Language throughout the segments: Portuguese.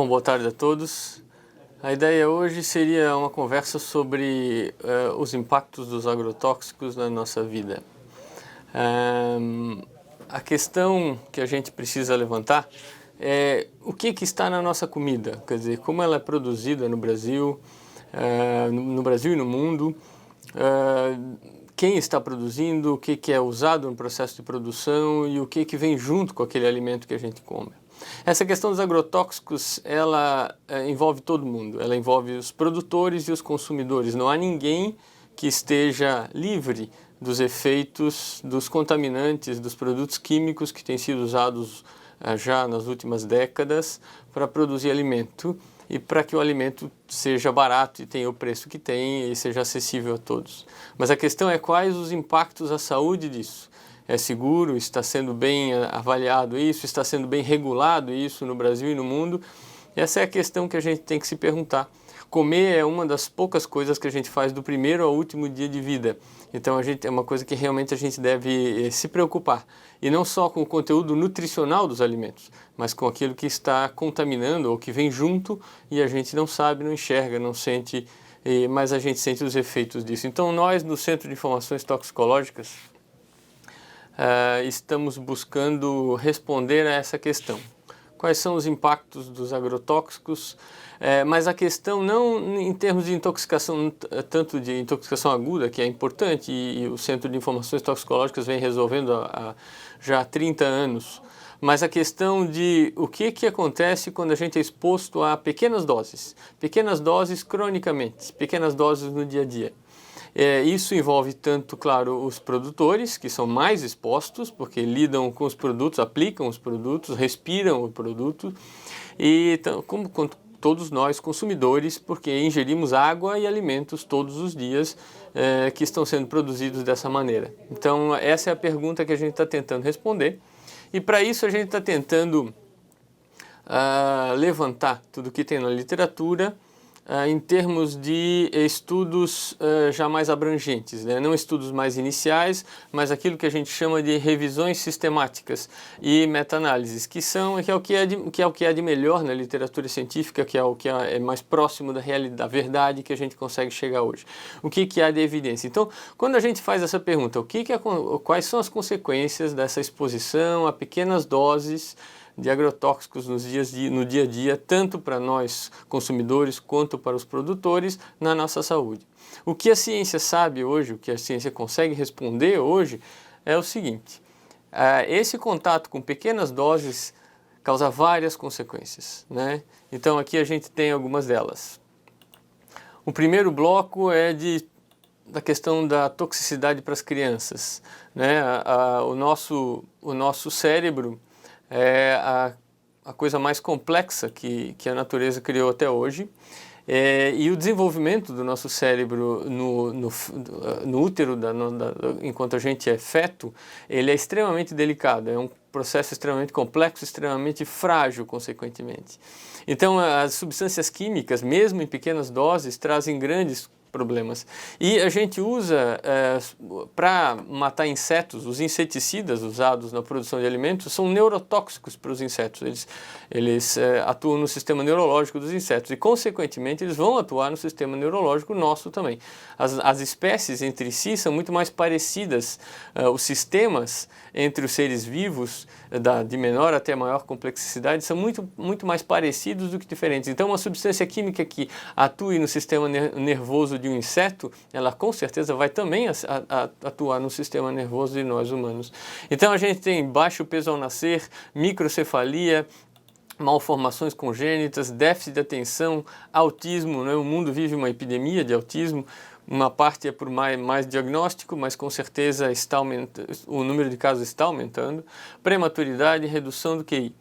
Bom, boa tarde a todos. A ideia hoje seria uma conversa sobre os impactos dos agrotóxicos na nossa vida. A questão que a gente precisa levantar é o que está na nossa comida, quer dizer, como ela é produzida no Brasil, e no mundo, quem está produzindo, o que é usado no processo de produção e o que vem junto com aquele alimento que a gente come. Essa questão dos agrotóxicos, ela envolve todo mundo, ela envolve os produtores e os consumidores. Não há ninguém que esteja livre dos efeitos dos contaminantes, dos produtos químicos que têm sido usados já nas últimas décadas para produzir alimento e para que o alimento seja barato e tenha o preço que tem e seja acessível a todos. Mas a questão é quais os impactos à saúde disso. É seguro, está sendo bem avaliado isso, está sendo bem regulado isso no Brasil e no mundo? Essa é a questão que a gente tem que se perguntar. Comer é uma das poucas coisas que a gente faz do primeiro ao último dia de vida. Então é uma coisa que realmente a gente deve se preocupar. E não só com o conteúdo nutricional dos alimentos, mas com aquilo que está contaminando ou que vem junto e a gente não sabe, não enxerga, não sente, mas a gente sente os efeitos disso. Então nós no Centro de Informações Toxicológicas estamos buscando responder a essa questão. Quais são os impactos dos agrotóxicos? Mas a questão não em termos de intoxicação, tanto de intoxicação aguda, que é importante, e o Centro de Informações Toxicológicas vem resolvendo já há 30 anos, mas a questão de o que acontece quando a gente é exposto a pequenas doses cronicamente, pequenas doses no dia a dia. Isso envolve tanto, claro, os produtores, que são mais expostos, porque lidam com os produtos, aplicam os produtos, respiram o produto, e como todos nós, consumidores, porque ingerimos água e alimentos todos os dias que estão sendo produzidos dessa maneira. Então, essa é a pergunta que a gente está tentando responder, e para isso a gente está tentando levantar tudo que tem na literatura, em termos de estudos já mais abrangentes, né? Não estudos mais iniciais, mas aquilo que a gente chama de revisões sistemáticas e meta-análises, que é o que há de melhor na literatura científica, que é mais próximo da realidade, da verdade que a gente consegue chegar hoje. O que há de evidência? Então, quando a gente faz essa pergunta, quais são as consequências dessa exposição a pequenas doses de agrotóxicos no dia a dia, tanto para nós consumidores quanto para os produtores, na nossa saúde. O que a ciência sabe hoje, o que a ciência consegue responder hoje, é o seguinte: esse contato com pequenas doses causa várias consequências, né? Então aqui a gente tem algumas delas. O primeiro bloco é da questão da toxicidade para as crianças, né? O nosso cérebro é a coisa mais complexa que a natureza criou até hoje, e o desenvolvimento do nosso cérebro no útero, enquanto a gente é feto, ele é extremamente delicado, é um processo extremamente complexo, extremamente frágil, consequentemente. Então, as substâncias químicas, mesmo em pequenas doses, trazem grandes problemas. E a gente usa, para matar insetos, os inseticidas usados na produção de alimentos são neurotóxicos para os insetos. Eles atuam no sistema neurológico dos insetos e, consequentemente, eles vão atuar no sistema neurológico nosso também. As espécies entre si são muito mais parecidas, os sistemas entre os seres vivos, de menor até maior complexidade, são muito mais parecidos do que diferentes. Então, uma substância química que atue no sistema nervoso de um inseto, ela com certeza vai também atuar no sistema nervoso de nós humanos. Então, a gente tem baixo peso ao nascer, microcefalia, malformações congênitas, déficit de atenção, autismo, né? O mundo vive uma epidemia de autismo. Uma parte é por mais diagnóstico, mas com certeza o número de casos está aumentando. Prematuridade e redução do QI.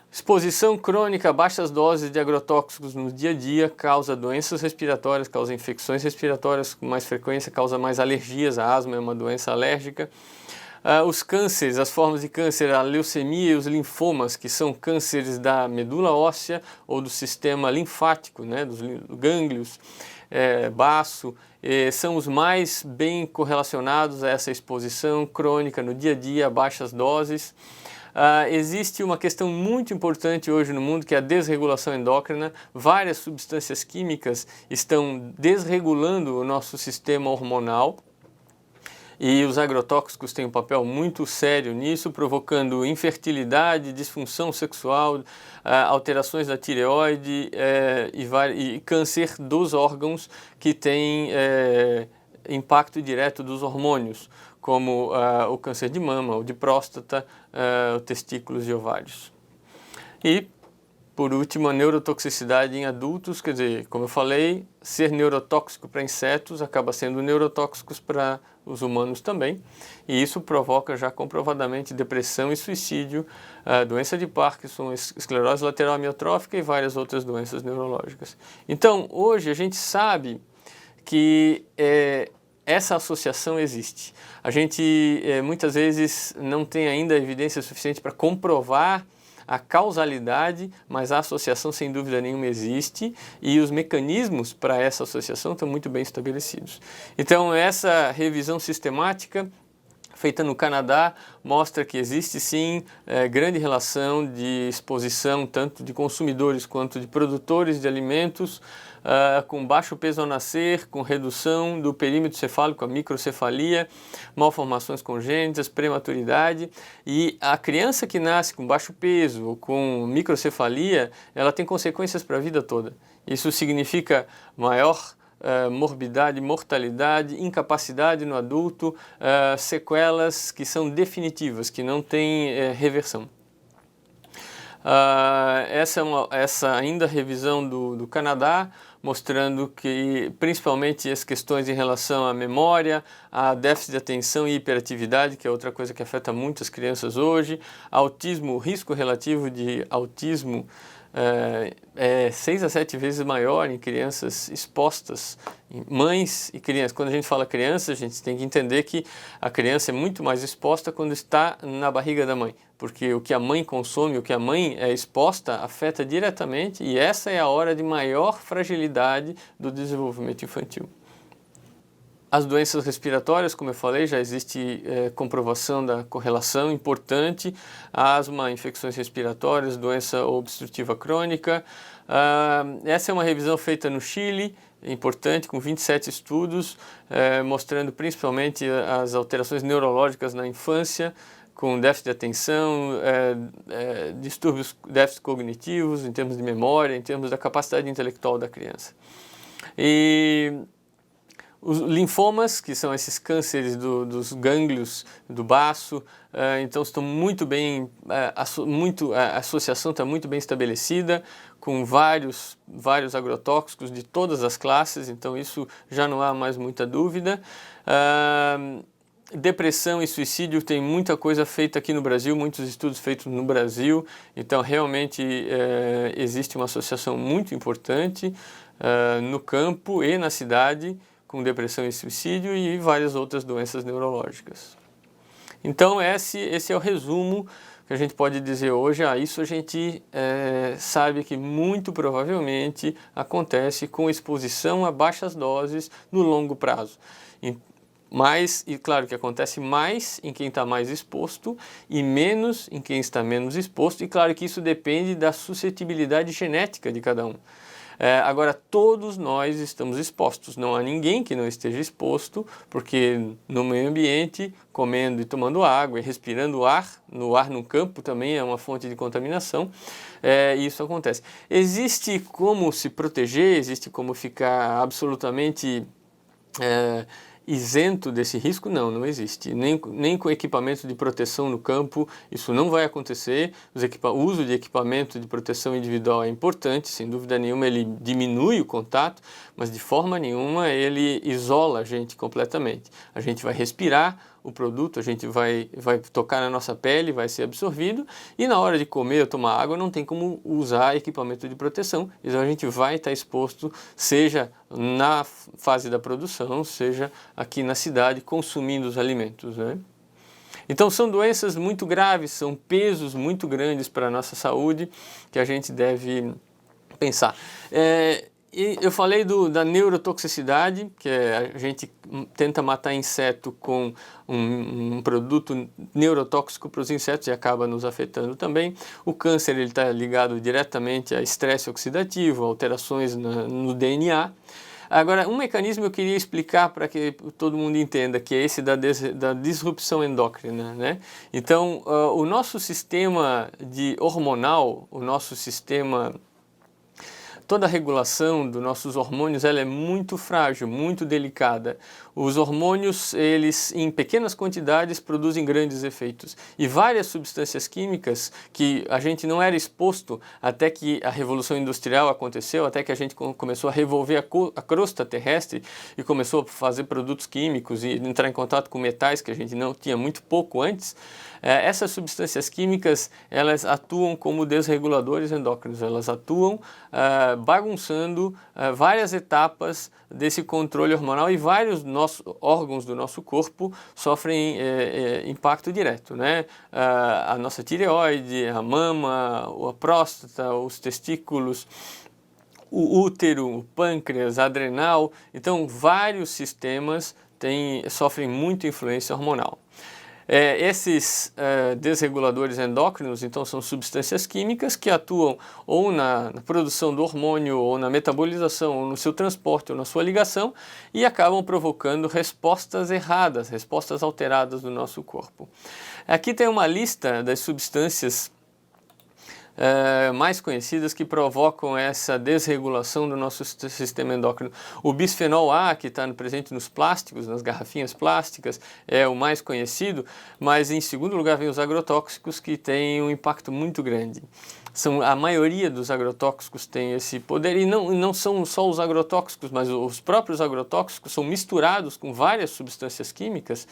Exposição crônica a baixas doses de agrotóxicos no dia a dia causa doenças respiratórias, causa infecções respiratórias com mais frequência, causa mais alergias. A asma é uma doença alérgica. Os cânceres, as formas de câncer, a leucemia e os linfomas, que são cânceres da medula óssea ou do sistema linfático, né, dos gânglios, baço, são os mais bem correlacionados a essa exposição crônica no dia a dia a baixas doses. Existe uma questão muito importante hoje no mundo, que é a desregulação endócrina. Várias substâncias químicas estão desregulando o nosso sistema hormonal. E os agrotóxicos têm um papel muito sério nisso, provocando infertilidade, disfunção sexual, alterações da tireoide e câncer dos órgãos que têm impacto direto dos hormônios, como o câncer de mama, o de próstata, testículos e ovários. E, por último, a neurotoxicidade em adultos, quer dizer, como eu falei, ser neurotóxico para insetos acaba sendo neurotóxico para os humanos também, e isso provoca já comprovadamente depressão e suicídio, doença de Parkinson, esclerose lateral amiotrófica e várias outras doenças neurológicas. Então, hoje a gente sabe que essa associação existe. A gente muitas vezes não tem ainda evidência suficiente para comprovar a causalidade, mas a associação sem dúvida nenhuma existe e os mecanismos para essa associação estão muito bem estabelecidos. Então essa revisão sistemática feita no Canadá mostra que existe sim grande relação de exposição tanto de consumidores quanto de produtores de alimentos com baixo peso ao nascer, com redução do perímetro cefálico, a microcefalia, malformações congênitas, prematuridade, e a criança que nasce com baixo peso ou com microcefalia, ela tem consequências para a vida toda. Isso significa maior morbidade, mortalidade, incapacidade no adulto, sequelas que são definitivas, que não têm reversão. Essa ainda revisão do Canadá, mostrando que principalmente as questões em relação à memória, a déficit de atenção e hiperatividade, que é outra coisa que afeta muitas crianças hoje, autismo, o risco relativo de autismo é 6 a 7 vezes maior em crianças expostas, em mães e crianças. Quando a gente fala criança, a gente tem que entender que a criança é muito mais exposta quando está na barriga da mãe, porque o que a mãe consome, o que a mãe é exposta, afeta diretamente, e essa é a hora de maior fragilidade do desenvolvimento infantil. As doenças respiratórias, como eu falei, já existe comprovação da correlação importante, asma, infecções respiratórias, doença obstrutiva crônica. Essa é uma revisão feita no Chile, importante, com 27 estudos, mostrando principalmente as alterações neurológicas na infância, com déficit de atenção, distúrbios, déficits cognitivos, em termos de memória, em termos da capacidade intelectual da criança. E os linfomas, que são esses cânceres dos gânglios do baço, então estão muito bem, a associação está muito bem estabelecida, com vários agrotóxicos de todas as classes, então isso já não há mais muita dúvida. Depressão e suicídio, tem muita coisa feita aqui no Brasil, muitos estudos feitos no Brasil, então realmente existe uma associação muito importante no campo e na cidade, com depressão e suicídio e várias outras doenças neurológicas. Então esse é o resumo que a gente pode dizer hoje. Isso a gente sabe que muito provavelmente acontece com exposição a baixas doses no longo prazo. E claro que acontece mais em quem está mais exposto e menos em quem está menos exposto, e claro que isso depende da suscetibilidade genética de cada um. Agora, todos nós estamos expostos, não há ninguém que não esteja exposto, porque no meio ambiente, comendo e tomando água e respirando ar no campo também é uma fonte de contaminação, e isso acontece. Existe como se proteger, existe como ficar absolutamente isento desse risco? Não existe. Nem com equipamento de proteção no campo, isso não vai acontecer. O uso de equipamento de proteção individual é importante, sem dúvida nenhuma ele diminui o contato, mas de forma nenhuma ele isola a gente completamente. A gente vai respirar o produto, a gente vai tocar na nossa pele, vai ser absorvido, e na hora de comer ou tomar água não tem como usar equipamento de proteção, então a gente vai estar exposto, seja na fase da produção, seja aqui na cidade, consumindo os alimentos, né? Então são doenças muito graves, são pesos muito grandes para a nossa saúde que a gente deve pensar. E eu falei da neurotoxicidade, que a gente tenta matar inseto com um produto neurotóxico para os insetos e acaba nos afetando também. O câncer está ligado diretamente a estresse oxidativo, alterações no DNA. Agora, um mecanismo eu queria explicar para que todo mundo entenda, que é esse da disrupção endócrina, né? Então, o nosso sistema hormonal, o nosso sistema... Toda a regulação dos nossos hormônios ela é muito frágil, muito delicada. Os hormônios, eles em pequenas quantidades produzem grandes efeitos. E várias substâncias químicas que a gente não era exposto até que a Revolução Industrial aconteceu, até que a gente começou a revolver a crosta terrestre e começou a fazer produtos químicos e entrar em contato com metais que a gente não tinha muito pouco antes. Essas substâncias químicas, elas atuam como desreguladores endócrinos, elas atuam bagunçando várias etapas desse controle hormonal e vários órgãos do nosso corpo sofrem impacto direto, né? A nossa tireoide, a mama, a próstata, os testículos, o útero, o pâncreas, a adrenal. Então, vários sistemas sofrem muita influência hormonal. Esses desreguladores endócrinos, então, são substâncias químicas que atuam ou na produção do hormônio, ou na metabolização, ou no seu transporte, ou na sua ligação, e acabam provocando respostas erradas, respostas alteradas do nosso corpo. Aqui tem uma lista das substâncias mais conhecidas que provocam essa desregulação do nosso sistema endócrino. O bisfenol A, que está presente nos plásticos, nas garrafinhas plásticas, é o mais conhecido, mas em segundo lugar vem os agrotóxicos, que têm um impacto muito grande. A maioria dos agrotóxicos tem esse poder, e não são só os agrotóxicos, mas os próprios agrotóxicos são misturados com várias substâncias químicas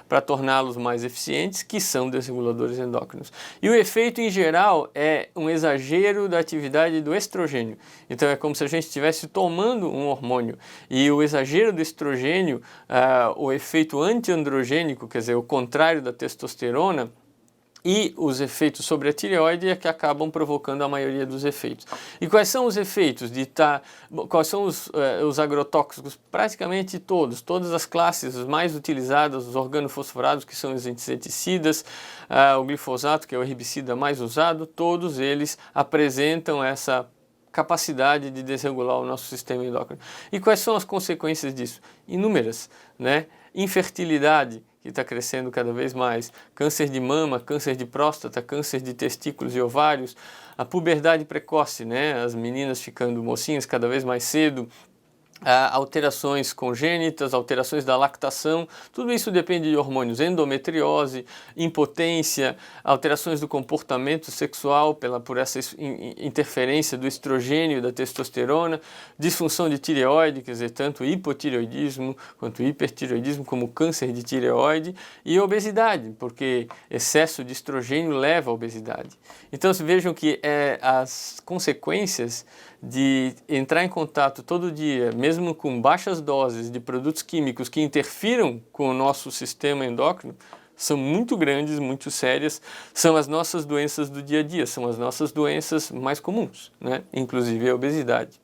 para torná-los mais eficientes, que são desreguladores endócrinos. E o efeito, em geral, é um exagero da atividade do estrogênio. Então é como se a gente estivesse tomando um hormônio, e o exagero do estrogênio, o efeito antiandrogênico, quer dizer, o contrário da testosterona, e os efeitos sobre a tireoide é que acabam provocando a maioria dos efeitos. E quais são os efeitos quais são os agrotóxicos? Praticamente todas as classes mais utilizadas, os organofosforados, que são os inseticidas, o glifosato, que é o herbicida mais usado, todos eles apresentam essa capacidade de desregular o nosso sistema endócrino. E quais são as consequências disso? Inúmeras, né? Infertilidade, que está crescendo cada vez mais, câncer de mama, câncer de próstata, câncer de testículos e ovários, a puberdade precoce, né? As meninas ficando mocinhas cada vez mais cedo, alterações congênitas, alterações da lactação, tudo isso depende de hormônios, endometriose, impotência, alterações do comportamento sexual por essa interferência do estrogênio e da testosterona, disfunção de tireoide, quer dizer, tanto hipotireoidismo quanto hipertireoidismo, como câncer de tireoide, e obesidade, porque excesso de estrogênio leva à obesidade. Então, vejam que as consequências de entrar em contato todo dia, mesmo com baixas doses de produtos químicos que interfiram com o nosso sistema endócrino, são muito grandes, muito sérias, são as nossas doenças do dia a dia, são as nossas doenças mais comuns, né? Inclusive a obesidade.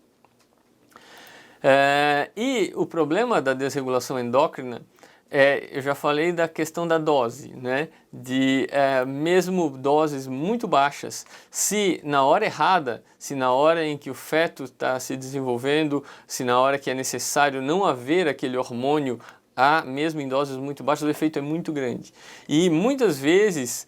E o problema da desregulação endócrina eu já falei da questão da dose, né? Mesmo doses muito baixas, se na hora errada, se na hora em que o feto está se desenvolvendo, se na hora que é necessário não haver aquele hormônio, mesmo em doses muito baixas, o efeito é muito grande. E muitas vezes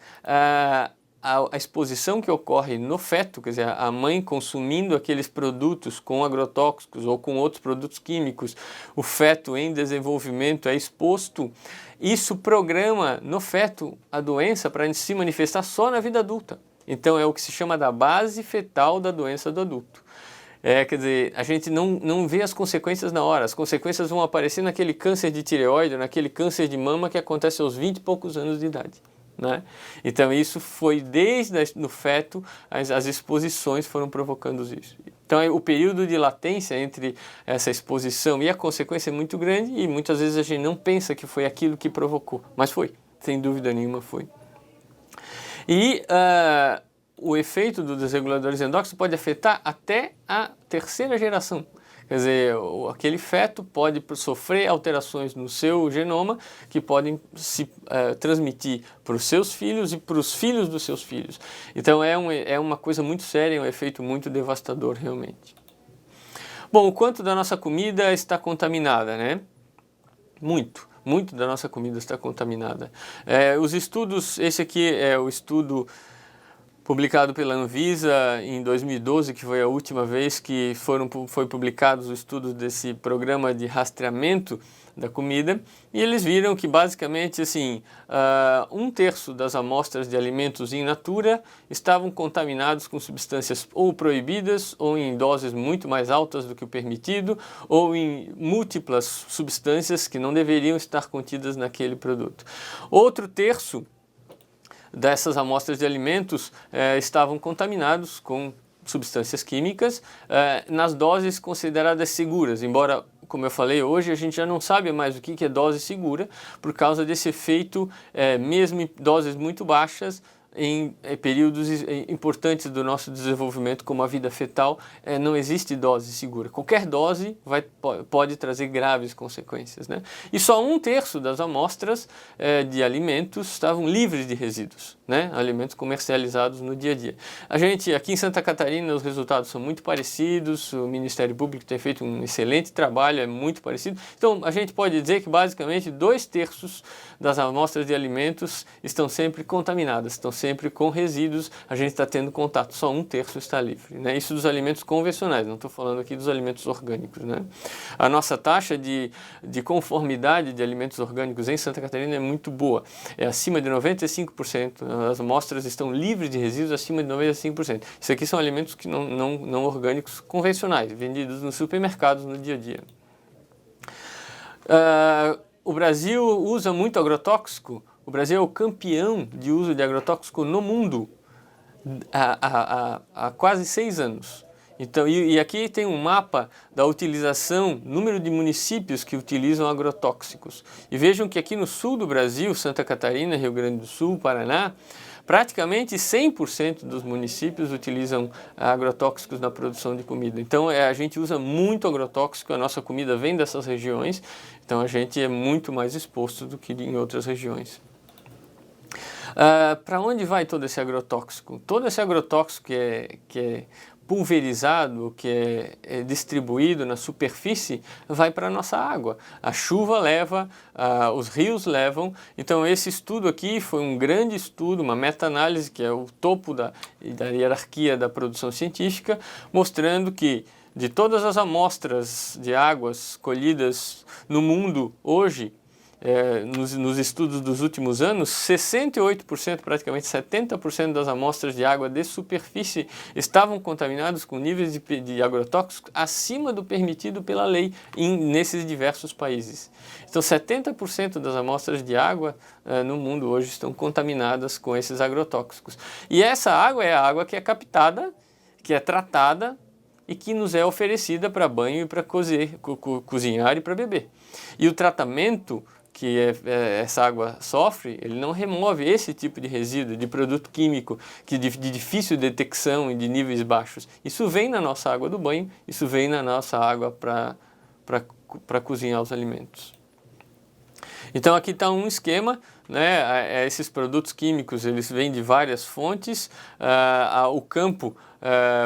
a exposição que ocorre no feto, quer dizer, a mãe consumindo aqueles produtos com agrotóxicos ou com outros produtos químicos, o feto em desenvolvimento é exposto, isso programa no feto a doença para se manifestar só na vida adulta. Então é o que se chama da base fetal da doença do adulto. Quer dizer, a gente não vê as consequências na hora, as consequências vão aparecer naquele câncer de tireoide, naquele câncer de mama que acontece aos 20 e poucos anos de idade. Né? Então isso foi desde no feto, as exposições foram provocando isso. Então o período de latência entre essa exposição e a consequência é muito grande e muitas vezes a gente não pensa que foi aquilo que provocou, mas foi, sem dúvida nenhuma foi. E o efeito dos desreguladores endócrinos pode afetar até a terceira geração. Quer dizer, aquele feto pode sofrer alterações no seu genoma que podem se transmitir para os seus filhos e para os filhos dos seus filhos. Então é uma coisa muito séria, é um efeito muito devastador realmente. Bom, o quanto da nossa comida está contaminada, né? Muito da nossa comida está contaminada. Os estudos, esse aqui é o estudo publicado pela Anvisa em 2012, que foi a última vez que foi publicados os estudos desse programa de rastreamento da comida, e eles viram que basicamente assim, 1/3 das amostras de alimentos in natura estavam contaminados com substâncias ou proibidas, ou em doses muito mais altas do que o permitido, ou em múltiplas substâncias que não deveriam estar contidas naquele produto. Outro terço dessas amostras de alimentos estavam contaminados com substâncias químicas nas doses consideradas seguras, embora, como eu falei hoje, a gente já não sabe mais o que é dose segura por causa desse efeito, mesmo em doses muito baixas, em períodos importantes do nosso desenvolvimento, como a vida fetal, não existe dose segura. Qualquer dose pode trazer graves consequências, né? E só 1/3 das amostras de alimentos estavam livres de resíduos, né? Alimentos comercializados no dia a dia. A gente, aqui em Santa Catarina, os resultados são muito parecidos, o Ministério Público tem feito um excelente trabalho, é muito parecido. Então, a gente pode dizer que basicamente 2/3 das amostras de alimentos estão sempre contaminadas, estão sempre com resíduos, a gente está tendo contato, só 1/3 está livre, né? Isso dos alimentos convencionais, não estou falando aqui dos alimentos orgânicos, né? A nossa taxa de conformidade de alimentos orgânicos em Santa Catarina é muito boa, é acima de 95%, as amostras estão livres de resíduos acima de 95%. Isso aqui são alimentos que não orgânicos convencionais, vendidos nos supermercados no dia a dia. O Brasil usa muito agrotóxico. O Brasil é o campeão de uso de agrotóxico no mundo há quase 6 anos. Então, e aqui tem um mapa da utilização, número de municípios que utilizam agrotóxicos. E vejam que aqui no sul do Brasil, Santa Catarina, Rio Grande do Sul, Paraná, praticamente 100% dos municípios utilizam agrotóxicos na produção de comida. Então a gente usa muito agrotóxico, a nossa comida vem dessas regiões, então a gente é muito mais exposto do que em outras regiões. Para onde vai todo esse agrotóxico? Todo esse agrotóxico que é pulverizado, que é distribuído na superfície, vai para a nossa água. A chuva leva, os rios levam. Então esse estudo aqui foi um grande estudo, uma meta-análise, que é o topo da hierarquia da produção científica, mostrando que de todas as amostras de águas colhidas no mundo hoje, nos estudos dos últimos anos, 68%, praticamente 70% das amostras de água de superfície estavam contaminadas com níveis de agrotóxicos acima do permitido pela lei nesses diversos países. Então 70% das amostras de água no mundo hoje estão contaminadas com esses agrotóxicos. E essa água é a água que é captada, que é tratada e que nos é oferecida para banho e para cozinhar e para beber. E o tratamento que essa água sofre, ele não remove esse tipo de resíduo, de produto químico, de difícil detecção e de níveis baixos. Isso vem na nossa água do banho, isso vem na nossa água para cozinhar os alimentos. Então aqui está um esquema, né? Esses produtos químicos, eles vêm de várias fontes, o campo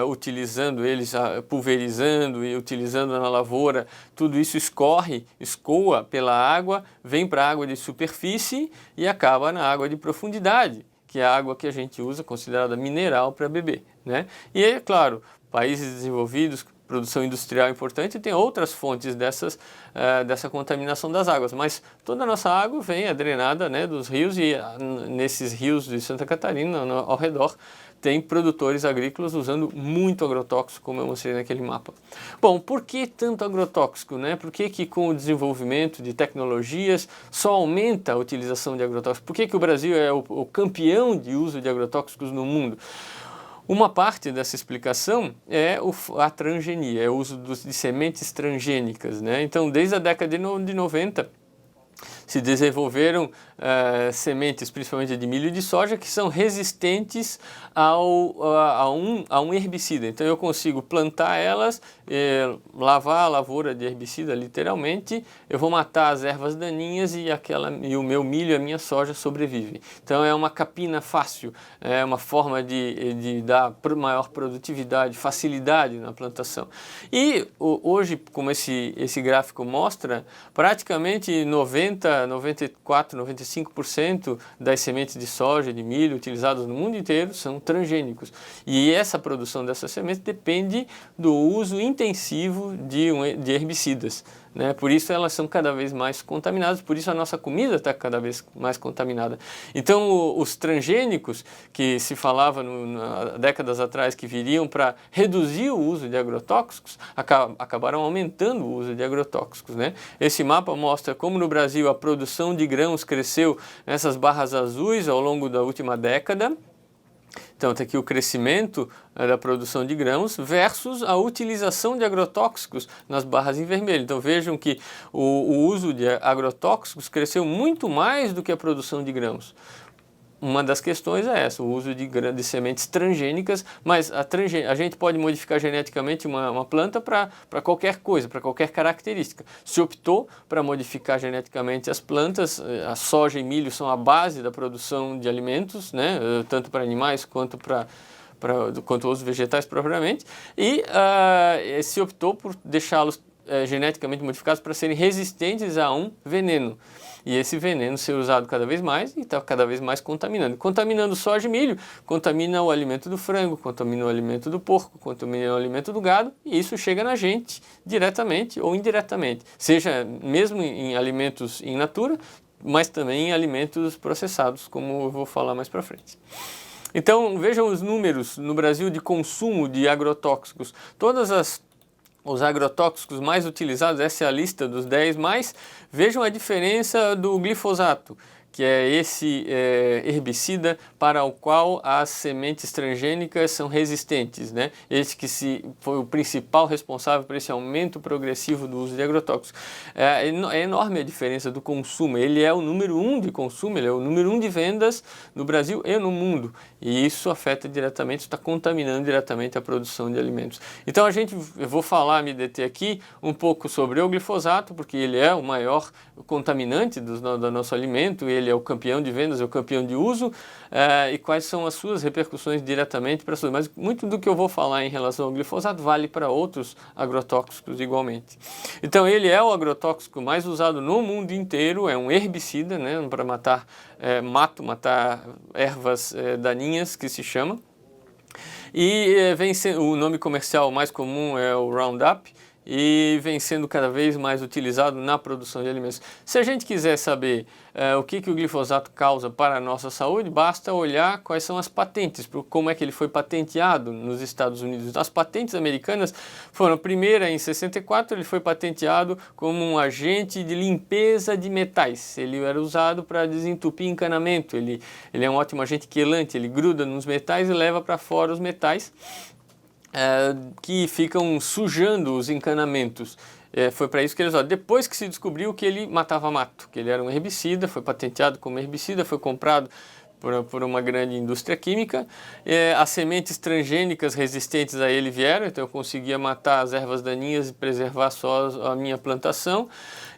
utilizando eles, pulverizando e utilizando na lavoura, tudo isso escoa pela água, vem para a água de superfície e acaba na água de profundidade, que é a água que a gente usa, considerada mineral, para beber, né? E é claro, países desenvolvidos, produção industrial importante, tem outras fontes dessa contaminação das águas, mas toda a nossa água é drenada, né, dos rios, e nesses rios de Santa Catarina, ao redor, tem produtores agrícolas usando muito agrotóxico, como eu mostrei naquele mapa. Bom, por que tanto agrotóxico, né? Por que com o desenvolvimento de tecnologias só aumenta a utilização de agrotóxicos? Por que o Brasil é o campeão de uso de agrotóxicos no mundo? Uma parte dessa explicação é a transgenia, é o uso de sementes transgênicas, né? Então, desde a década de 90, se desenvolveram sementes, principalmente de milho e de soja, que são resistentes a um herbicida. Então eu consigo plantar elas, lavar a lavoura de herbicida, literalmente, eu vou matar as ervas daninhas e o meu milho e a minha soja sobrevivem. Então é uma capina fácil, é uma forma de dar maior produtividade, facilidade na plantação. E hoje, como esse gráfico mostra, praticamente 90, 94, 95% das sementes de soja e de milho utilizadas no mundo inteiro são transgênicos. E essa produção dessas sementes depende do uso intensivo de herbicidas, né? Por isso elas são cada vez mais contaminadas, por isso a nossa comida está cada vez mais contaminada. Então os transgênicos, que se falava décadas atrás que viriam para reduzir o uso de agrotóxicos, acabaram aumentando o uso de agrotóxicos, né? Esse mapa mostra como no Brasil a produção de grãos cresceu nessas barras azuis ao longo da última década. Então, está aqui o crescimento da produção de grãos versus a utilização de agrotóxicos nas barras em vermelho. Então, vejam que o uso de agrotóxicos cresceu muito mais do que a produção de grãos. Uma das questões é essa, o uso de sementes transgênicas, mas a gente pode modificar geneticamente uma planta para qualquer coisa, para qualquer característica. Se optou para modificar geneticamente as plantas, a soja e milho são a base da produção de alimentos, né, tanto para animais quanto quanto os vegetais propriamente, e se optou por deixá-los geneticamente modificados para serem resistentes a um veneno. E esse veneno ser usado cada vez mais e está cada vez mais contaminando. Contaminando soja e milho, contamina o alimento do frango, contamina o alimento do porco, contamina o alimento do gado, e isso chega na gente diretamente ou indiretamente. Seja mesmo em alimentos in natura, mas também em alimentos processados, como eu vou falar mais para frente. Então vejam os números no Brasil de consumo de agrotóxicos. Os agrotóxicos mais utilizados, essa é a lista dos 10 mais. Vejam a diferença do glifosato, que é esse herbicida para o qual as sementes transgênicas são resistentes, né? Esse que foi o principal responsável por esse aumento progressivo do uso de agrotóxicos. É enorme a diferença do consumo. Ele é o número 1 de consumo, ele é o número 1 de vendas no Brasil e no mundo. E isso afeta diretamente, está contaminando diretamente a produção de alimentos. Então eu vou me deter aqui um pouco sobre o glifosato, porque ele é o maior contaminante do nosso alimento, ele é o campeão de vendas, é o campeão de uso, e quais são as suas repercussões diretamente para a saúde. Mas muito do que eu vou falar em relação ao glifosato vale para outros agrotóxicos igualmente. Então ele é o agrotóxico mais usado no mundo inteiro, é um herbicida, né, para matar matar ervas daninhas, que se chama. E o nome comercial mais comum é o Roundup, e vem sendo cada vez mais utilizado na produção de alimentos. Se a gente quiser saber o que o glifosato causa para a nossa saúde, basta olhar quais são as patentes, como é que ele foi patenteado nos Estados Unidos. As patentes americanas foram, a primeira em 64, ele foi patenteado como um agente de limpeza de metais. Ele era usado para desentupir encanamento, ele é um ótimo agente quelante, ele gruda nos metais e leva para fora os metais que ficam sujando os encanamentos. Foi para isso que eles depois que se descobriu que ele matava mato, que ele era um herbicida, foi patenteado como herbicida, foi comprado por uma grande indústria química. As sementes transgênicas resistentes a ele vieram, então eu conseguia matar as ervas daninhas e preservar só a minha plantação.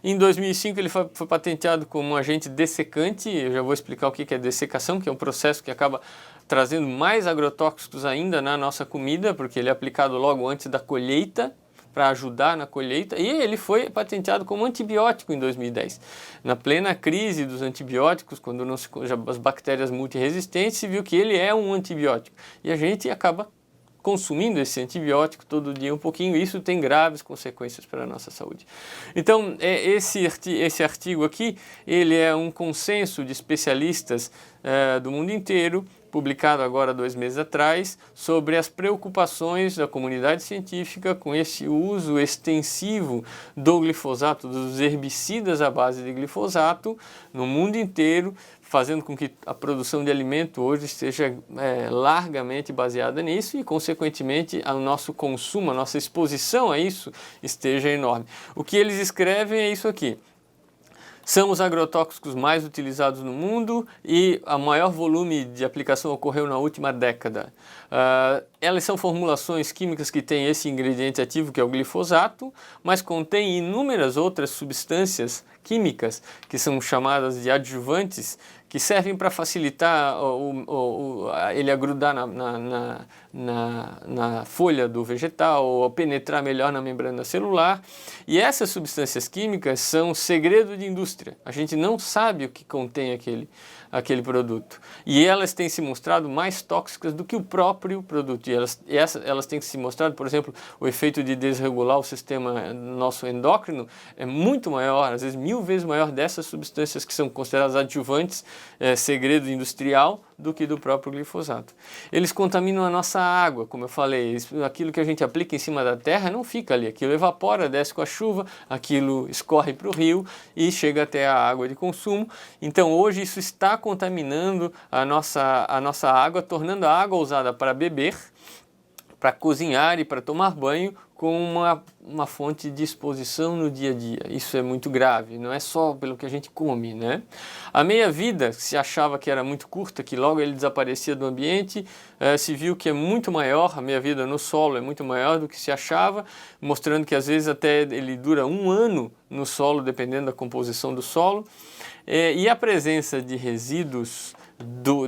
Em 2005 ele foi patenteado como um agente dessecante. Eu já vou explicar o que é dessecação, que é um processo que acaba trazendo mais agrotóxicos ainda na nossa comida, porque ele é aplicado logo antes da colheita, para ajudar na colheita, e ele foi patenteado como antibiótico em 2010. Na plena crise dos antibióticos, quando as bactérias multiresistentes, se viu que ele é um antibiótico, e a gente acaba consumindo esse antibiótico todo dia um pouquinho, e isso tem graves consequências para a nossa saúde. Então, esse artigo aqui, ele é um consenso de especialistas do mundo inteiro, publicado agora 2 meses atrás, sobre as preocupações da comunidade científica com esse uso extensivo do glifosato, dos herbicidas à base de glifosato no mundo inteiro, fazendo com que a produção de alimento hoje esteja largamente baseada nisso e, consequentemente, o nosso consumo, a nossa exposição a isso esteja enorme. O que eles escrevem é isso aqui. São os agrotóxicos mais utilizados no mundo e o maior volume de aplicação ocorreu na última década. Elas são formulações químicas que têm esse ingrediente ativo, que é o glifosato, mas contém inúmeras outras substâncias químicas que são chamadas de adjuvantes, que servem para facilitar ele a grudar na folha do vegetal ou penetrar melhor na membrana celular. E essas substâncias químicas são segredo de indústria. A gente não sabe o que contém aquele produto. E elas têm se mostrado mais tóxicas do que o próprio produto. E elas têm se mostrado, por exemplo, o efeito de desregular o sistema nosso endócrino é muito maior, às vezes 1000 vezes maior dessas substâncias que são consideradas adjuvantes, segredo industrial, do que do próprio glifosato. Eles contaminam a nossa água, como eu falei, aquilo que a gente aplica em cima da terra não fica ali, aquilo evapora, desce com a chuva, aquilo escorre para o rio e chega até a água de consumo. Então hoje isso está contaminando a nossa água, tornando a água usada para beber, para cozinhar e para tomar banho com uma fonte de exposição no dia a dia. Isso é muito grave, não é só pelo que a gente come, né? A meia-vida, se achava que era muito curta, que logo ele desaparecia do ambiente, se viu que é muito maior, a meia-vida no solo é muito maior do que se achava, mostrando que às vezes até ele dura 1 ano no solo, dependendo da composição do solo. E a presença de resíduos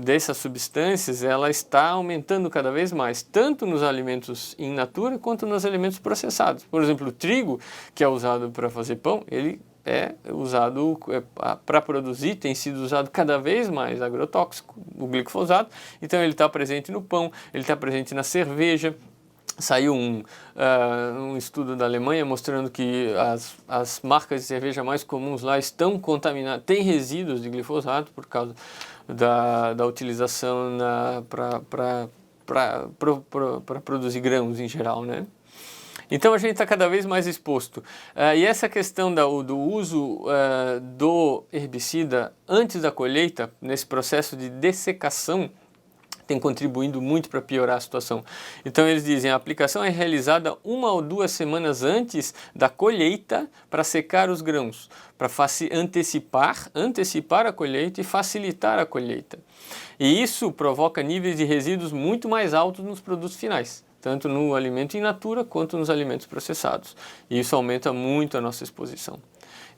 dessas substâncias, ela está aumentando cada vez mais, tanto nos alimentos in natura quanto nos alimentos processados. Por exemplo, o trigo, que é usado para fazer pão, ele é usado para produzir, tem sido usado cada vez mais agrotóxico, o glifosato, então ele está presente no pão, ele está presente na cerveja. Saiu um estudo da Alemanha mostrando que as marcas de cerveja mais comuns lá estão contaminadas, têm resíduos de glifosato por causa da utilização para produzir grãos em geral, né? Então a gente está cada vez mais exposto. E essa questão do uso do herbicida antes da colheita, nesse processo de dessecação, tem contribuído muito para piorar a situação. Então eles dizem, a aplicação é realizada 1 ou 2 semanas antes da colheita para secar os grãos, para antecipar a colheita e facilitar a colheita. E isso provoca níveis de resíduos muito mais altos nos produtos finais, tanto no alimento in natura quanto nos alimentos processados. E isso aumenta muito a nossa exposição.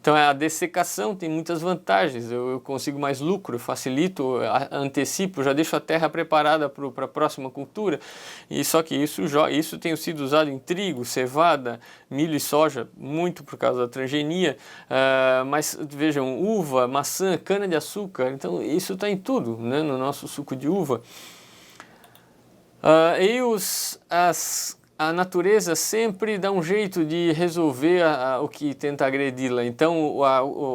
Então a dessecação tem muitas vantagens, eu consigo mais lucro, facilito, antecipo, já deixo a terra preparada para a próxima cultura. E só que isso tem sido usado em trigo, cevada, milho e soja, muito por causa da transgenia, mas vejam, uva, maçã, cana-de-açúcar, então isso está em tudo, né, no nosso suco de uva. A natureza sempre dá um jeito de resolver o que tenta agredi-la. Então,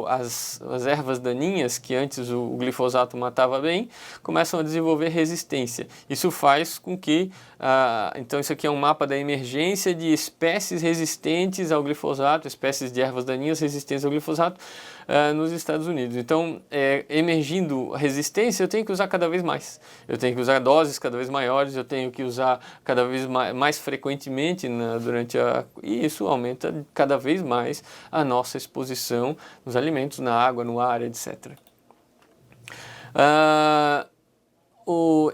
as ervas daninhas, que antes o glifosato matava bem, começam a desenvolver resistência. Isso faz com que... então, isso aqui é um mapa da emergência de espécies resistentes ao glifosato, espécies de ervas daninhas resistentes ao glifosato nos Estados Unidos. Então, emergindo resistência, eu tenho que usar cada vez mais. Eu tenho que usar doses cada vez maiores, eu tenho que usar cada vez mais frequentemente e isso aumenta cada vez mais a nossa exposição nos alimentos, na água, no ar, etc.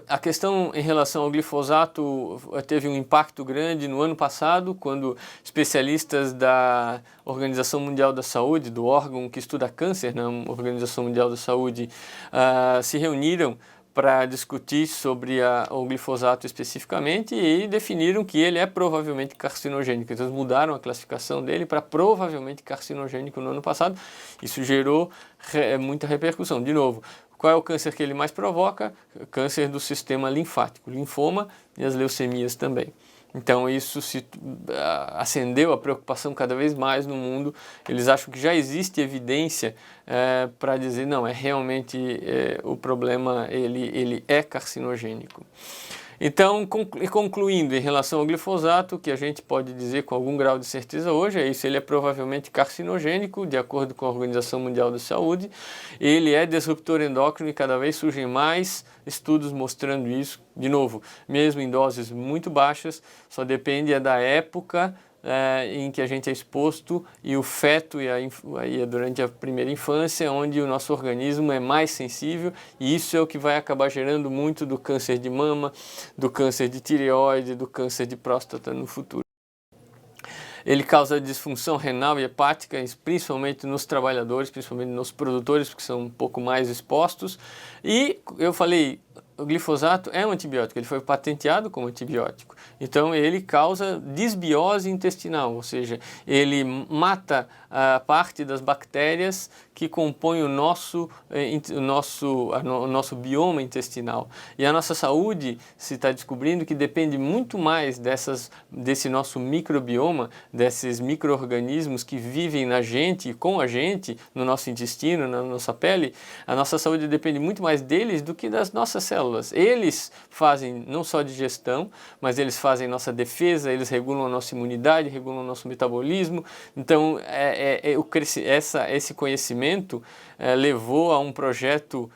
A questão em relação ao glifosato teve um impacto grande no ano passado, quando especialistas da Organização Mundial da Saúde, do órgão que estuda câncer na Organização Mundial da Saúde, se reuniram para discutir sobre o glifosato especificamente e definiram que ele é provavelmente carcinogênico. Então eles mudaram a classificação dele para provavelmente carcinogênico no ano passado. Isso gerou muita repercussão. De novo, qual é o câncer que ele mais provoca? Câncer do sistema linfático, linfoma e as leucemias também. Então isso acendeu a preocupação cada vez mais no mundo. Eles acham que já existe evidência para dizer, não, realmente o problema ele é carcinogênico. Então, concluindo em relação ao glifosato, o que a gente pode dizer com algum grau de certeza hoje é isso: ele é provavelmente carcinogênico, de acordo com a Organização Mundial da Saúde, ele é disruptor endócrino e cada vez surgem mais estudos mostrando isso, de novo, mesmo em doses muito baixas, só depende da época em que a gente é exposto, e o feto durante a primeira infância, onde o nosso organismo é mais sensível, e isso é o que vai acabar gerando muito do câncer de mama, do câncer de tireoide, do câncer de próstata no futuro. Ele causa disfunção renal e hepática, principalmente nos trabalhadores, principalmente nos produtores, porque são um pouco mais expostos. E eu falei, o glifosato é um antibiótico, ele foi patenteado como antibiótico. Então ele causa disbiose intestinal, ou seja, ele mata a parte das bactérias que compõem o nosso bioma intestinal. E a nossa saúde se está descobrindo que depende muito mais desse nosso microbioma, desses micro-organismos que vivem na gente, com a gente, no nosso intestino, na nossa pele. A nossa saúde depende muito mais deles do que das nossas células. Eles fazem não só digestão, mas eles fazem nossa defesa, eles regulam a nossa imunidade, regulam o nosso metabolismo. Então, esse conhecimento levou a um projeto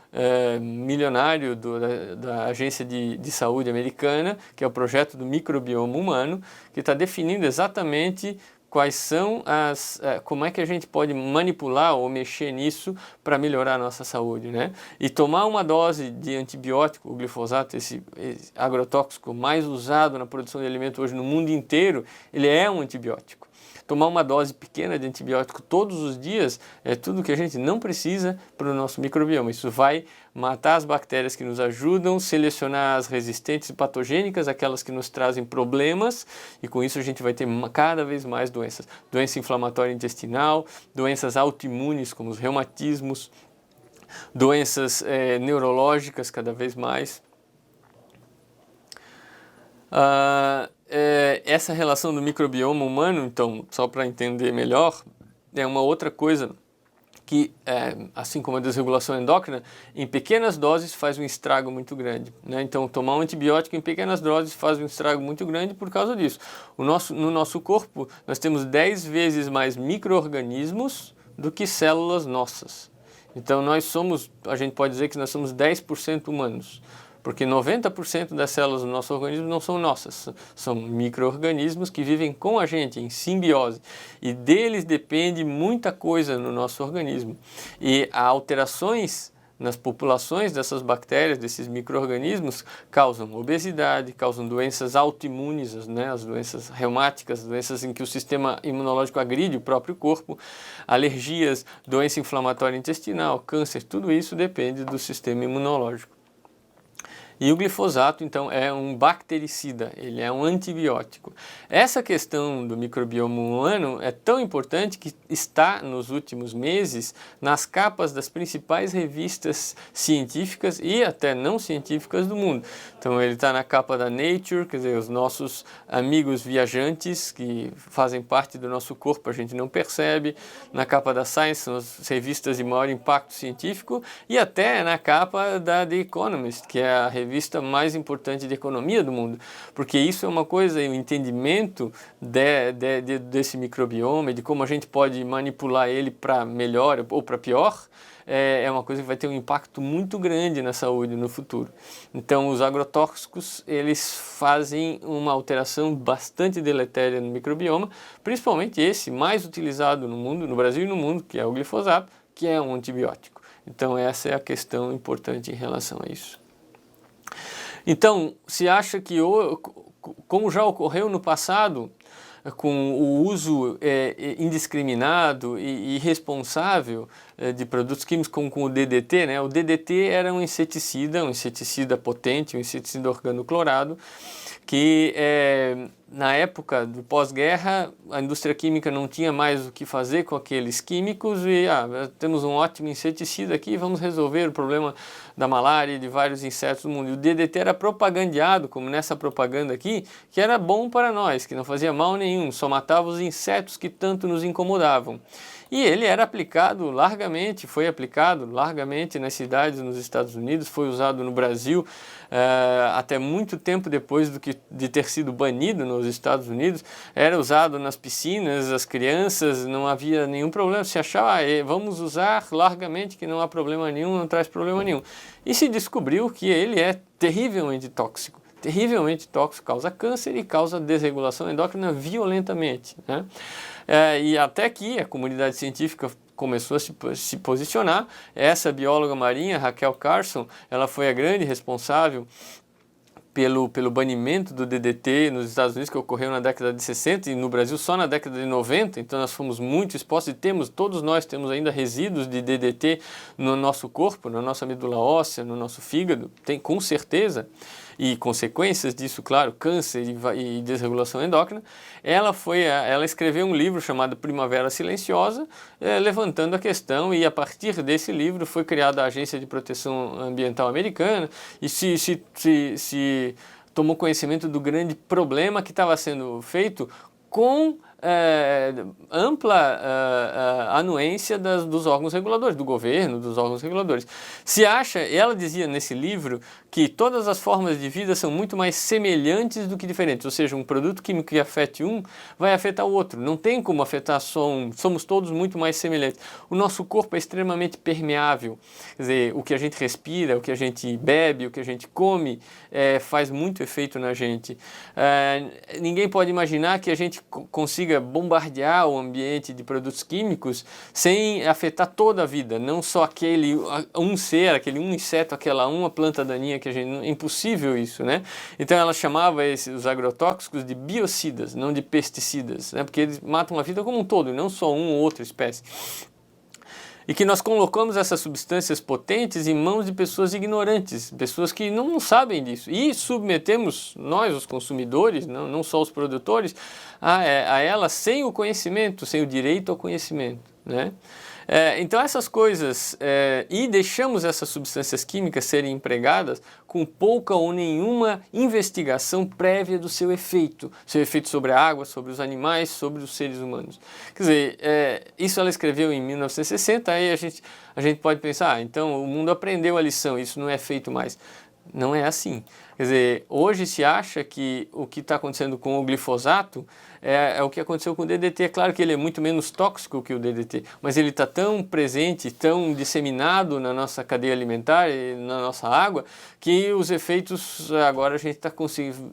milionário da Agência de Saúde americana, que é o projeto do microbioma humano, que está definindo exatamente quais são como é que a gente pode manipular ou mexer nisso para melhorar a nossa saúde, né? E tomar uma dose de antibiótico, o glifosato, esse agrotóxico mais usado na produção de alimentos hoje no mundo inteiro, ele é um antibiótico. Tomar uma dose pequena de antibiótico todos os dias é tudo que a gente não precisa para o nosso microbioma. Isso vai matar as bactérias que nos ajudam, selecionar as resistentes e patogênicas, aquelas que nos trazem problemas, e com isso a gente vai ter cada vez mais doenças. Doença inflamatória intestinal, doenças autoimunes como os reumatismos, doenças neurológicas cada vez mais. Essa relação do microbioma humano, então, só para entender melhor, é uma outra coisa que, assim como a desregulação endócrina, em pequenas doses faz um estrago muito grande, né? Então, tomar um antibiótico em pequenas doses faz um estrago muito grande por causa disso. No nosso corpo, nós temos 10 vezes mais micro-organismos do que células nossas. Então, a gente pode dizer que nós somos 10% humanos. Porque 90% das células do nosso organismo não são nossas, são micro-organismos que vivem com a gente, em simbiose. E deles depende muita coisa no nosso organismo. E alterações nas populações dessas bactérias, desses micro-organismos, causam obesidade, causam doenças autoimunes, né, as doenças reumáticas, doenças em que o sistema imunológico agride o próprio corpo, alergias, doença inflamatória intestinal, câncer, tudo isso depende do sistema imunológico. E o glifosato, então, é um bactericida, ele é um antibiótico. Essa questão do microbioma humano é tão importante que está, nos últimos meses, nas capas das principais revistas científicas e até não científicas do mundo. Então, ele está na capa da Nature, quer dizer, os nossos amigos viajantes que fazem parte do nosso corpo, a gente não percebe. Na capa da Science, são as revistas de maior impacto científico, e até na capa da The Economist, que é a revista mais importante de economia do mundo, porque isso é uma coisa, o entendimento desse microbioma e de como a gente pode manipular ele para melhor ou para pior, é uma coisa que vai ter um impacto muito grande na saúde no futuro. Então, os agrotóxicos, eles fazem uma alteração bastante deletéria no microbioma, principalmente esse mais utilizado no mundo, no Brasil e no mundo, que é o glifosato, que é um antibiótico. Então, essa é a questão importante em relação a isso. Então, se acha que, como já ocorreu no passado, com o uso indiscriminado e irresponsável de produtos químicos como o DDT, né? O DDT era um inseticida potente, um inseticida organoclorado, que na época do pós-guerra a indústria química não tinha mais o que fazer com aqueles químicos e temos um ótimo inseticida aqui, vamos resolver o problema da malária e de vários insetos do mundo. E o DDT era propagandeado, como nessa propaganda aqui, que era bom para nós, que não fazia mal nenhum, só matava os insetos que tanto nos incomodavam. E ele era aplicado largamente, foi aplicado largamente nas cidades nos Estados Unidos, foi usado no Brasil até muito tempo depois de ter sido banido nos Estados Unidos. Era usado nas piscinas, as crianças, não havia nenhum problema, se achava, vamos usar largamente que não há problema nenhum, não traz problema nenhum. E se descobriu que ele é terrivelmente tóxico. terrivelmente tóxico, causa câncer e causa desregulação endócrina violentamente, né? E até aqui a comunidade científica começou a se posicionar. Essa bióloga marinha, Raquel Carson, ela foi a grande responsável pelo banimento do DDT nos Estados Unidos, que ocorreu na década de 60 e no Brasil só na década de 90, então nós fomos muito expostos e todos nós temos ainda resíduos de DDT no nosso corpo, na nossa medula óssea, no nosso fígado, tem com certeza, e consequências disso, claro, câncer e desregulação endócrina. Ela escreveu um livro chamado Primavera Silenciosa, levantando a questão, e a partir desse livro foi criada a Agência de Proteção Ambiental Americana e se tomou conhecimento do grande problema que estava sendo feito com ampla anuência dos órgãos reguladores, do governo, dos órgãos reguladores. Ela dizia nesse livro que todas as formas de vida são muito mais semelhantes do que diferentes, ou seja, um produto químico que afete um vai afetar o outro, não tem como afetar só um, somos todos muito mais semelhantes. O nosso corpo é extremamente permeável, quer dizer, o que a gente respira, o que a gente bebe, o que a gente come, faz muito efeito na gente. Ninguém pode imaginar que a gente consiga bombardear o ambiente de produtos químicos sem afetar toda a vida, não só aquele aquele inseto, uma planta daninha que a gente... É impossível isso, né? Então ela chamava os agrotóxicos de biocidas, não de pesticidas, né? Porque eles matam a vida como um todo, não só uma ou outra espécie. E que nós colocamos essas substâncias potentes em mãos de pessoas ignorantes, pessoas que não sabem disso. E submetemos nós, os consumidores, não só os produtores, a elas sem o conhecimento, sem o direito ao conhecimento, né? Então essas coisas, e deixamos essas substâncias químicas serem empregadas com pouca ou nenhuma investigação prévia do seu efeito sobre a água, sobre os animais, sobre os seres humanos. Quer dizer, isso ela escreveu em 1960, aí a gente pode pensar, então o mundo aprendeu a lição, isso não é feito mais. Não é assim. Quer dizer, hoje se acha que o que está acontecendo com o glifosato é o que aconteceu com o DDT. É claro que ele é muito menos tóxico que o DDT, mas ele está tão presente, tão disseminado na nossa cadeia alimentar e na nossa água, que os efeitos, agora a gente está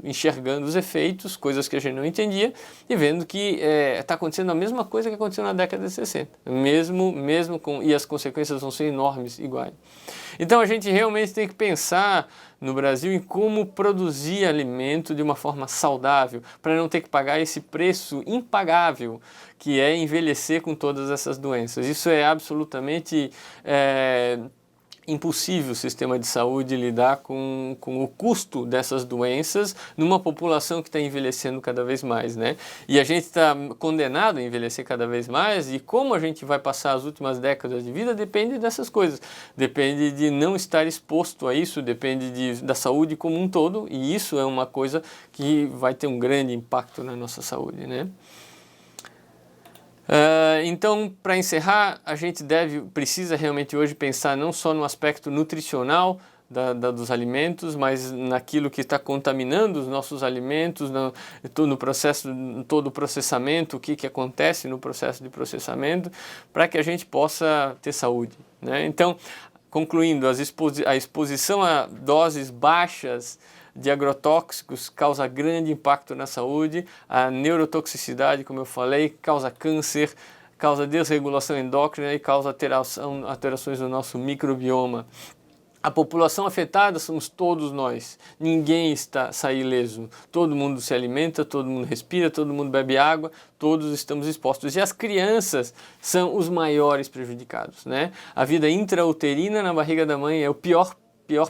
enxergando os efeitos, coisas que a gente não entendia, e vendo que está acontecendo a mesma coisa que aconteceu na década de 60, e as consequências vão ser enormes, iguais. Então a gente realmente tem que pensar no Brasil em como produzir alimento de uma forma saudável, para não ter que pagar esse preço impagável que é envelhecer com todas essas doenças. Isso é absolutamente impossível o sistema de saúde lidar com o custo dessas doenças numa população que está envelhecendo cada vez mais, né? E a gente está condenado a envelhecer cada vez mais, e como a gente vai passar as últimas décadas de vida depende dessas coisas, depende de não estar exposto a isso, depende da saúde como um todo, e isso é uma coisa que vai ter um grande impacto na nossa saúde, né? Então, para encerrar, a gente precisa realmente hoje pensar não só no aspecto nutricional dos alimentos, mas naquilo que está contaminando os nossos alimentos, todo o processamento, o que acontece no processo de processamento, para que a gente possa ter saúde, né? Então, concluindo, a exposição a doses baixas de agrotóxicos causa grande impacto na saúde, a neurotoxicidade, como eu falei, causa câncer, causa desregulação endócrina e causa alterações no nosso microbioma. A população afetada somos todos nós, ninguém sai ileso, todo mundo se alimenta, todo mundo respira, todo mundo bebe água, todos estamos expostos. E as crianças são os maiores prejudicados, né? A vida intrauterina na barriga da mãe é o pior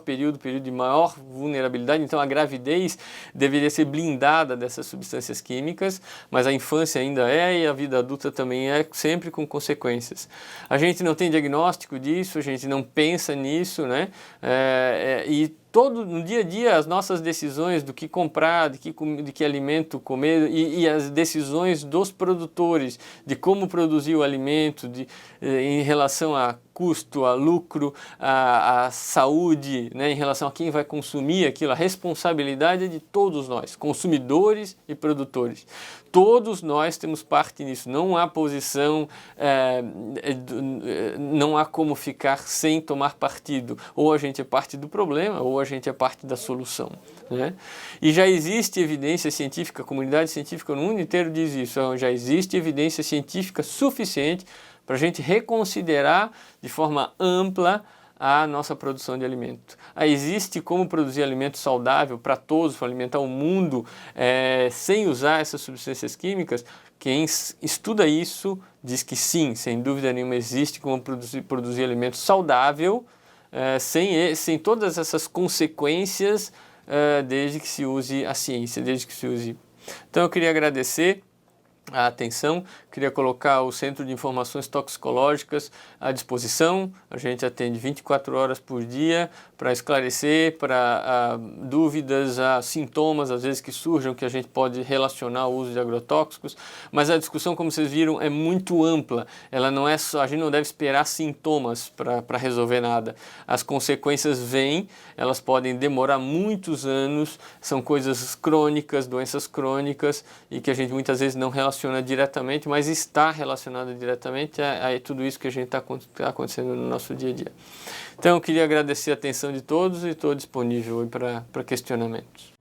período de maior vulnerabilidade, então a gravidez deveria ser blindada dessas substâncias químicas, mas a infância ainda e a vida adulta também sempre com consequências. A gente não tem diagnóstico disso, a gente não pensa nisso, né? No dia a dia, as nossas decisões do que comprar, de que alimento comer e as decisões dos produtores, de como produzir o alimento, em relação a custo, a lucro, a saúde, né, em relação a quem vai consumir aquilo, a responsabilidade é de todos nós, consumidores e produtores. Todos nós temos parte nisso, não há posição, não há como ficar sem tomar partido. Ou a gente é parte do problema, ou a gente é parte da solução, né? E já existe evidência científica, a comunidade científica no mundo inteiro diz isso, já existe evidência científica suficiente para a gente reconsiderar de forma ampla a nossa produção de alimento. Existe como produzir alimento saudável para todos, para alimentar o mundo, sem usar essas substâncias químicas? Quem estuda isso diz que sim, sem dúvida nenhuma existe como produzir alimento saudável, sem todas essas consequências, desde que se use a ciência, desde que se use. Então eu queria agradecer a atenção, queria colocar o Centro de Informações Toxicológicas à disposição. A gente atende 24 horas por dia para esclarecer, para dúvidas, sintomas às vezes que surjam que a gente pode relacionar ao uso de agrotóxicos, mas a discussão, como vocês viram, é muito ampla. Ela não é só, a gente não deve esperar sintomas para resolver nada. As consequências vêm, elas podem demorar muitos anos, são coisas crônicas, doenças crônicas, e que a gente muitas vezes não relaciona diretamente, mas está relacionado diretamente a tudo isso que a gente está acontecendo no nosso dia a dia. Então eu queria agradecer a atenção de todos e estou disponível para questionamentos.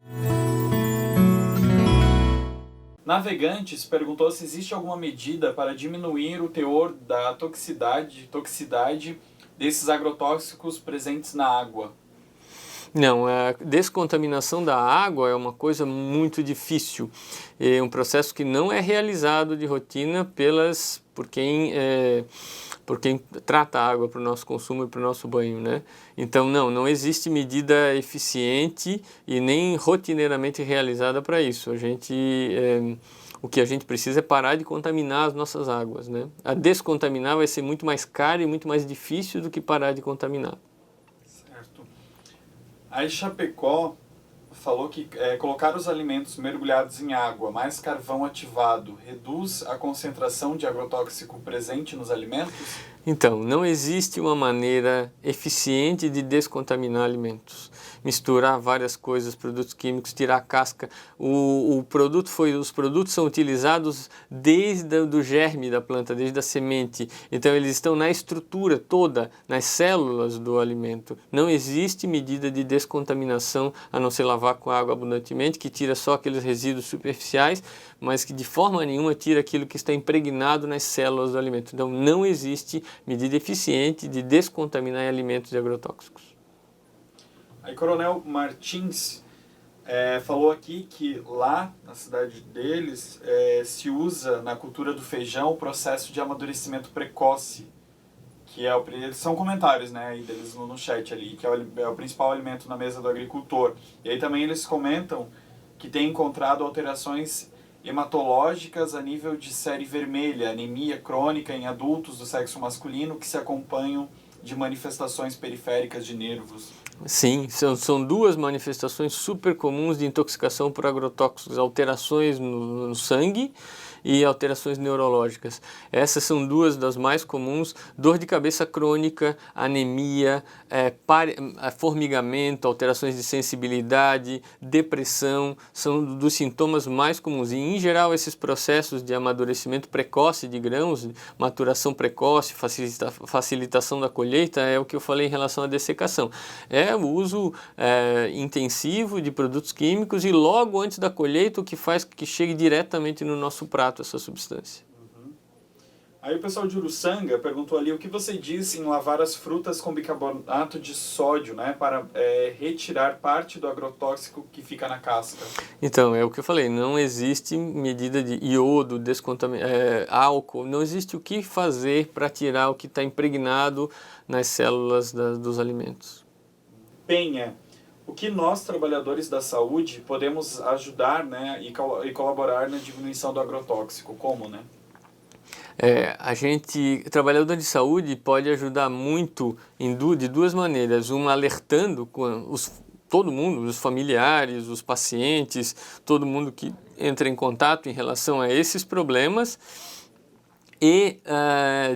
Navegantes perguntou se existe alguma medida para diminuir o teor da toxicidade desses agrotóxicos presentes na água. Não, a descontaminação da água é uma coisa muito difícil. É um processo que não é realizado de rotina por quem trata a água para o nosso consumo e para o nosso banho, né? Então não existe medida eficiente e nem rotineiramente realizada para isso. O que a gente precisa é parar de contaminar as nossas águas, né? A descontaminar vai ser muito mais caro e muito mais difícil do que parar de contaminar. A Chapecó falou que colocar os alimentos mergulhados em água mais carvão ativado reduz a concentração de agrotóxico presente nos alimentos? Então, não existe uma maneira eficiente de descontaminar alimentos. Misturar várias coisas, produtos químicos, tirar a casca. Os produtos são utilizados desde o germe da planta, desde a semente. Então, eles estão na estrutura toda, nas células do alimento. Não existe medida de descontaminação, a não ser lavar com água abundantemente, que tira só aqueles resíduos superficiais, mas que de forma nenhuma tira aquilo que está impregnado nas células do alimento. Então, não existe medida eficiente de descontaminar alimentos de agrotóxicos. Aí Coronel Martins falou aqui que lá na cidade deles se usa na cultura do feijão o processo de amadurecimento precoce, que são comentários, né, deles no chat ali, que é o principal alimento na mesa do agricultor. E aí também eles comentam que tem encontrado alterações hematológicas a nível de série vermelha, anemia crônica em adultos do sexo masculino que se acompanham de manifestações periféricas de nervos. Sim, são duas manifestações super comuns de intoxicação por agrotóxicos, alterações no sangue e alterações neurológicas. Essas são duas das mais comuns: dor de cabeça crônica, anemia, formigamento, alterações de sensibilidade, depressão, são dos sintomas mais comuns. E, em geral, esses processos de amadurecimento precoce de grãos, maturação precoce, facilitação da colheita, é o que eu falei em relação à dessecação. É o uso intensivo de produtos químicos e logo antes da colheita, o que faz que chegue diretamente no nosso prato essa substância. Aí o pessoal de Uruçanga perguntou ali o que você diz em lavar as frutas com bicarbonato de sódio, né, para retirar parte do agrotóxico que fica na casca. Então, é o que eu falei, não existe medida de iodo, álcool, não existe o que fazer para tirar o que está impregnado nas células dos alimentos. Penha, o que nós, trabalhadores da saúde, podemos ajudar, né, e colaborar na diminuição do agrotóxico? Como, né? Trabalhador de saúde, pode ajudar muito de duas maneiras. Uma, alertando todo mundo, os familiares, os pacientes, todo mundo que entra em contato em relação a esses problemas, e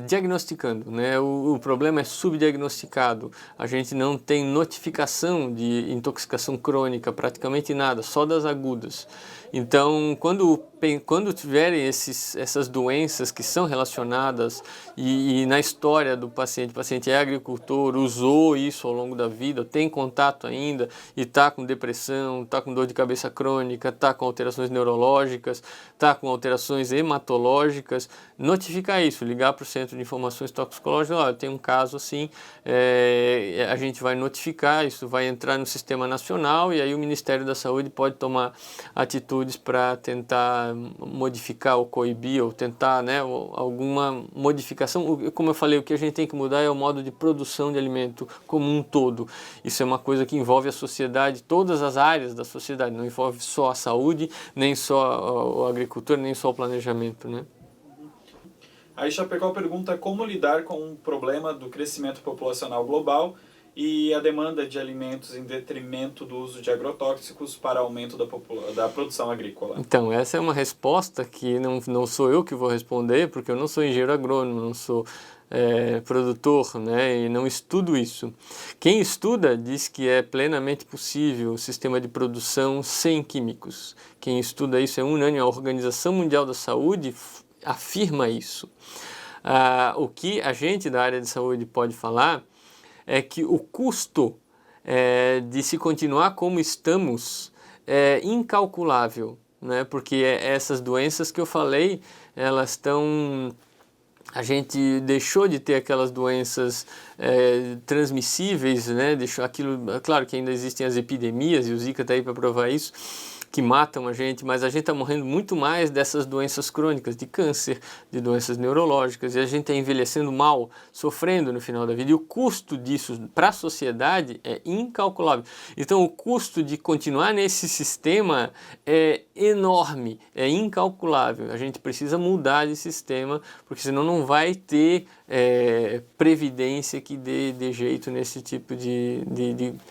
diagnosticando, né? O problema é subdiagnosticado, a gente não tem notificação de intoxicação crônica, praticamente nada, só das agudas. Então, quando quando tiverem essas doenças que são relacionadas e na história do paciente, o paciente é agricultor, usou isso ao longo da vida, tem contato ainda e está com depressão, está com dor de cabeça crônica, está com alterações neurológicas, está com alterações hematológicas, notificar isso, ligar para o Centro de Informações Toxicológicas, olha, tem um caso assim, a gente vai notificar, isso vai entrar no Sistema Nacional e aí o Ministério da Saúde pode tomar atitudes para tentar modificar ou coibir ou tentar, né, alguma modificação. Como eu falei, o que a gente tem que mudar é o modo de produção de alimento como um todo. Isso é uma coisa que envolve a sociedade, todas as áreas da sociedade, não envolve só a saúde, nem só a agricultura, nem só o planejamento, né? Aí Chapecó pergunta como lidar com o problema do crescimento populacional global e a demanda de alimentos em detrimento do uso de agrotóxicos para aumento da produção agrícola. Então, essa é uma resposta que não sou eu que vou responder, porque eu não sou engenheiro agrônomo, não sou produtor, né, e não estudo isso. Quem estuda diz que é plenamente possível o sistema de produção sem químicos. Quem estuda isso é unânime, a Organização Mundial da Saúde afirma isso. O que a gente da área de saúde pode falar é que o custo de se continuar como estamos é incalculável, né? Porque essas doenças que eu falei, elas estão... A gente deixou de ter aquelas doenças transmissíveis, né? Deixou aquilo, claro que ainda existem as epidemias, e o Zika está aí para provar isso, que matam a gente, mas a gente está morrendo muito mais dessas doenças crônicas, de câncer, de doenças neurológicas, e a gente está envelhecendo mal, sofrendo no final da vida, e o custo disso para a sociedade é incalculável. Então o custo de continuar nesse sistema é enorme, é incalculável. A gente precisa mudar de sistema, porque senão não vai ter previdência que dê jeito nesse tipo de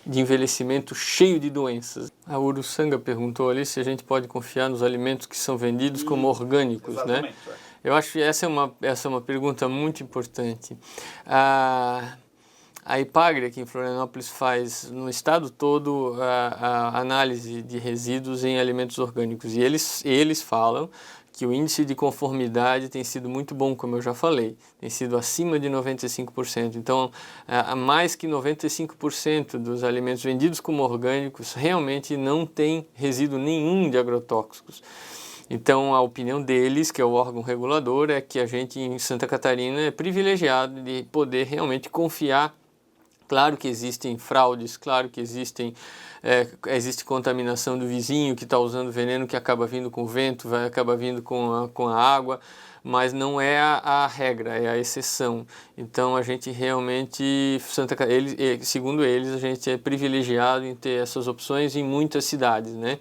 envelhecimento cheio de doenças. A Uruçanga perguntou ali se a gente pode confiar nos alimentos que são vendidos como orgânicos, né? Eu acho que essa é uma pergunta muito importante. A Ipagre aqui em Florianópolis faz no estado todo a análise de resíduos em alimentos orgânicos e eles falam que o índice de conformidade tem sido muito bom, como eu já falei, tem sido acima de 95%. Então, mais que 95% dos alimentos vendidos como orgânicos realmente não tem resíduo nenhum de agrotóxicos. Então, a opinião deles, que é o órgão regulador, é que a gente em Santa Catarina é privilegiado de poder realmente confiar. Claro que existem fraudes, claro que existe contaminação do vizinho que está usando veneno que acaba vindo com o vento, acaba vindo com a água, mas não é a regra, é a exceção. Então a gente realmente, segundo eles, a gente é privilegiado em ter essas opções em muitas cidades, né?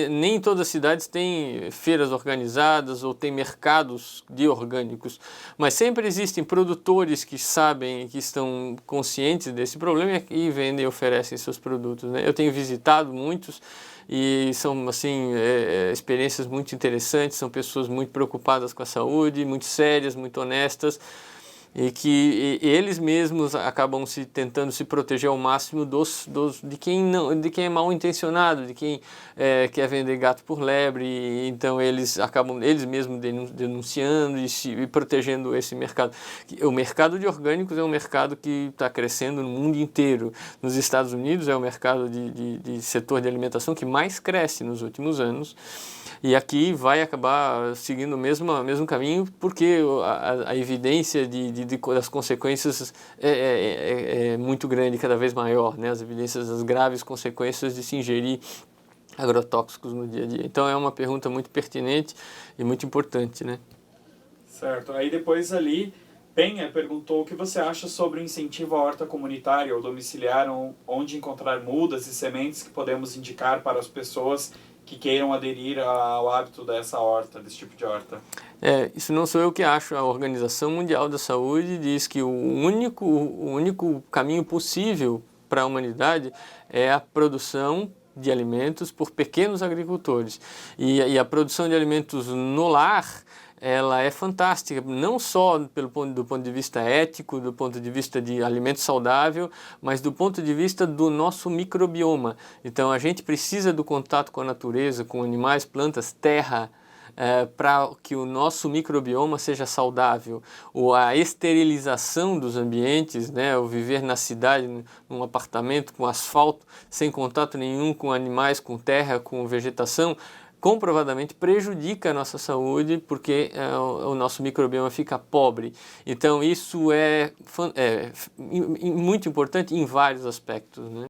Nem em todas as cidades tem feiras organizadas ou tem mercados de orgânicos, mas sempre existem produtores que sabem, que estão conscientes desse problema e vendem e oferecem seus produtos, né? Eu tenho visitado muitos e são assim experiências muito interessantes, são pessoas muito preocupadas com a saúde, muito sérias, muito honestas e que eles mesmos acabam tentando se proteger ao máximo de quem é mal intencionado, de quem quer vender gato por lebre, e então eles acabam eles mesmos denunciando e protegendo esse mercado. O mercado de orgânicos é um mercado que está crescendo no mundo inteiro. Nos Estados Unidos é o mercado de setor de alimentação que mais cresce nos últimos anos. E aqui vai acabar seguindo o mesmo caminho, porque a evidência das consequências é muito grande, cada vez maior, né? As evidências das graves consequências de se ingerir agrotóxicos no dia a dia. Então é uma pergunta muito pertinente e muito importante, né? Certo. Aí depois ali, Penha perguntou o que você acha sobre o incentivo à horta comunitária ou domiciliar, onde encontrar mudas e sementes que podemos indicar para as pessoas que queiram aderir ao hábito dessa horta, desse tipo de horta. Isso não sou eu que acho. A Organização Mundial da Saúde diz que o único caminho possível para a humanidade é a produção de alimentos por pequenos agricultores. E a produção de alimentos no lar ela é fantástica, não só do ponto de vista ético, do ponto de vista de alimento saudável, mas do ponto de vista do nosso microbioma. Então a gente precisa do contato com a natureza, com animais, plantas, terra, para que o nosso microbioma seja saudável. Ou a esterilização dos ambientes, né? O viver na cidade, num apartamento com asfalto, sem contato nenhum com animais, com terra, com vegetação, comprovadamente prejudica a nossa saúde, porque o nosso microbioma fica pobre. Então isso é muito importante em vários aspectos, né?